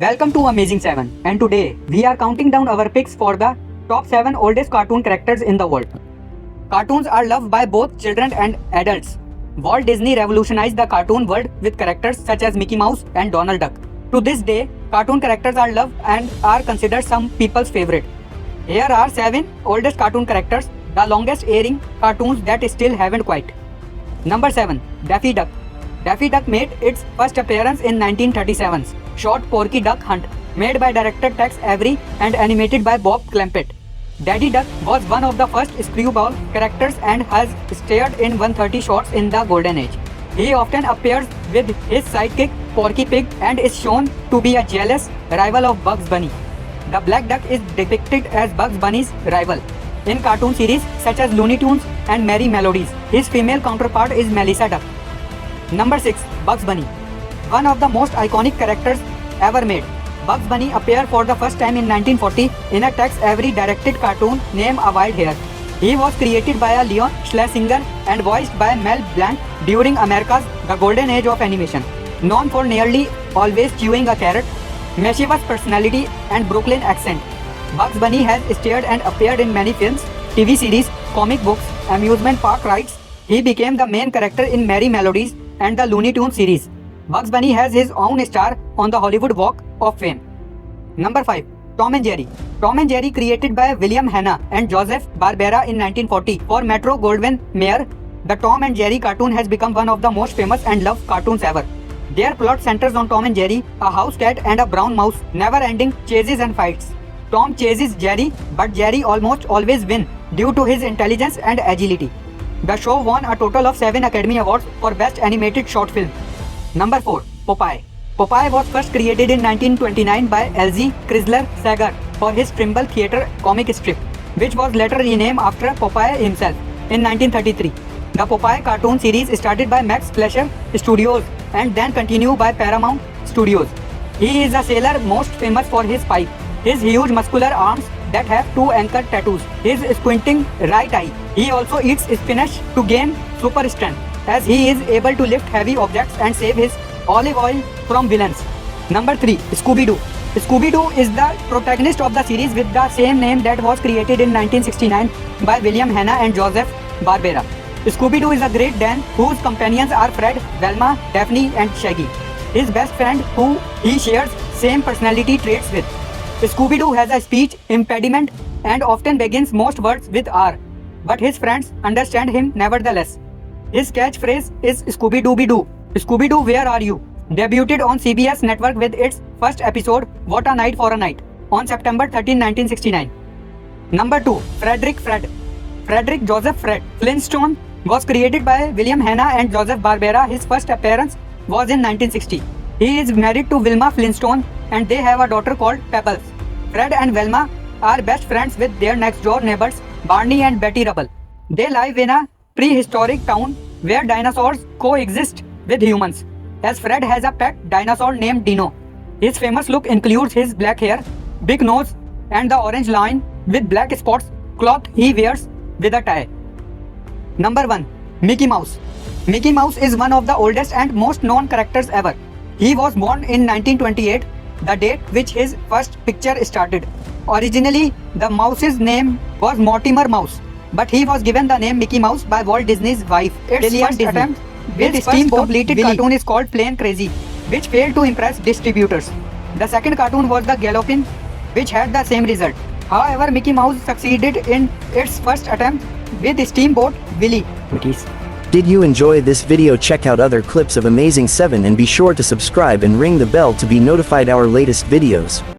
Welcome to Amazing 7, and today we are counting down our picks for the top 7 oldest cartoon characters in the world. Cartoons are loved by both children and adults. Walt Disney revolutionized the cartoon world with characters such as Mickey Mouse and Donald Duck. To this day, cartoon characters are loved and are considered some people's favorite. Here are 7 oldest cartoon characters, the longest airing cartoons that still haven't quite. Number 7. Daffy Duck. Daffy Duck made its first appearance in 1937's short Porky Duck Hunt, made by director Tex Avery and animated by Bob Clampett. Daddy Duck was one of the first screwball characters and has starred in 130 shorts in the Golden Age. He often appears with his sidekick Porky Pig and is shown to be a jealous rival of Bugs Bunny. The Black Duck is depicted as Bugs Bunny's rival. In cartoon series such as Looney Tunes and Merry Melodies, his female counterpart is Melissa Duck. Number 6. Bugs Bunny. One of the most iconic characters ever made. Bugs Bunny appeared for the first time in 1940 in a Tex Avery directed cartoon named A Wild Hare. He was created by Leon Schlesinger and voiced by Mel Blanc during America's The Golden Age of Animation. Known for nearly always chewing a carrot, mischievous personality and Brooklyn accent, Bugs Bunny has starred and appeared in many films, TV series, comic books, amusement park rides. He became the main character in Merry Melodies and the Looney Tunes series. Bugs Bunny has his own star on the Hollywood Walk of Fame. Number 5. Tom and Jerry. Tom and Jerry, created by William Hanna and Joseph Barbera in 1940 for Metro-Goldwyn-Mayer, the Tom and Jerry cartoon has become one of the most famous and loved cartoons ever. Their plot centers on Tom and Jerry, a house cat and a brown mouse, never-ending chases and fights. Tom chases Jerry, but Jerry almost always wins due to his intelligence and agility. The show won a total of 7 Academy Awards for Best Animated Short Film. Number 4. Popeye. Popeye was first created in 1929 by L.G. Chrysler Sager for his Trimble Theatre comic strip, which was later renamed after Popeye himself in 1933. The Popeye cartoon series started by Max Fleischer Studios and then continued by Paramount Studios. He is a sailor most famous for his pipe, his huge muscular arms that have 2 anchor tattoos, his squinting right eye. He also eats spinach to gain super strength, as he is able to lift heavy objects and save his olive oil from villains. Number 3. Scooby-Doo. Scooby-Doo is the protagonist of the series with the same name that was created in 1969 by William Hanna and Joseph Barbera. Scooby-Doo is a great Dane whose companions are Fred, Velma, Daphne and Shaggy, his best friend who he shares same personality traits with. Scooby-Doo has a speech impediment and often begins most words with R, but his friends understand him nevertheless. His catchphrase is Scooby-Dooby-Doo. Scooby-Doo, where are you? Debuted on CBS Network with its first episode, What a Night for a Night, on September 13, 1969. Number 2. Frederick Fred. Frederick Joseph Fred Flintstone was created by William Hanna and Joseph Barbera. His first appearance was in 1960. He is married to Wilma Flintstone and they have a daughter called Pebbles. Fred and Velma are best friends with their next-door neighbors, Barney and Betty Rubble. They live in a prehistoric town where dinosaurs coexist with humans, as Fred has a pet dinosaur named Dino. His famous look includes his black hair, big nose, and the orange line with black spots cloth he wears with a tie. Number 1. Mickey Mouse. Mickey Mouse is one of the oldest and most known characters ever. He was born in 1928, the date which his first picture started. Originally, the mouse's name was Mortimer Mouse, but he was given the name Mickey Mouse by Walt Disney's wife, Lillian Disney. Its first completed cartoon is called Plain Crazy, which failed to impress distributors. The second cartoon was The Gallopin, which had the same result. However, Mickey Mouse succeeded in its first attempt with Steamboat Willie. Did you enjoy this video? Check out other clips of Amazing 7 and be sure to subscribe and ring the bell to be notified our latest videos.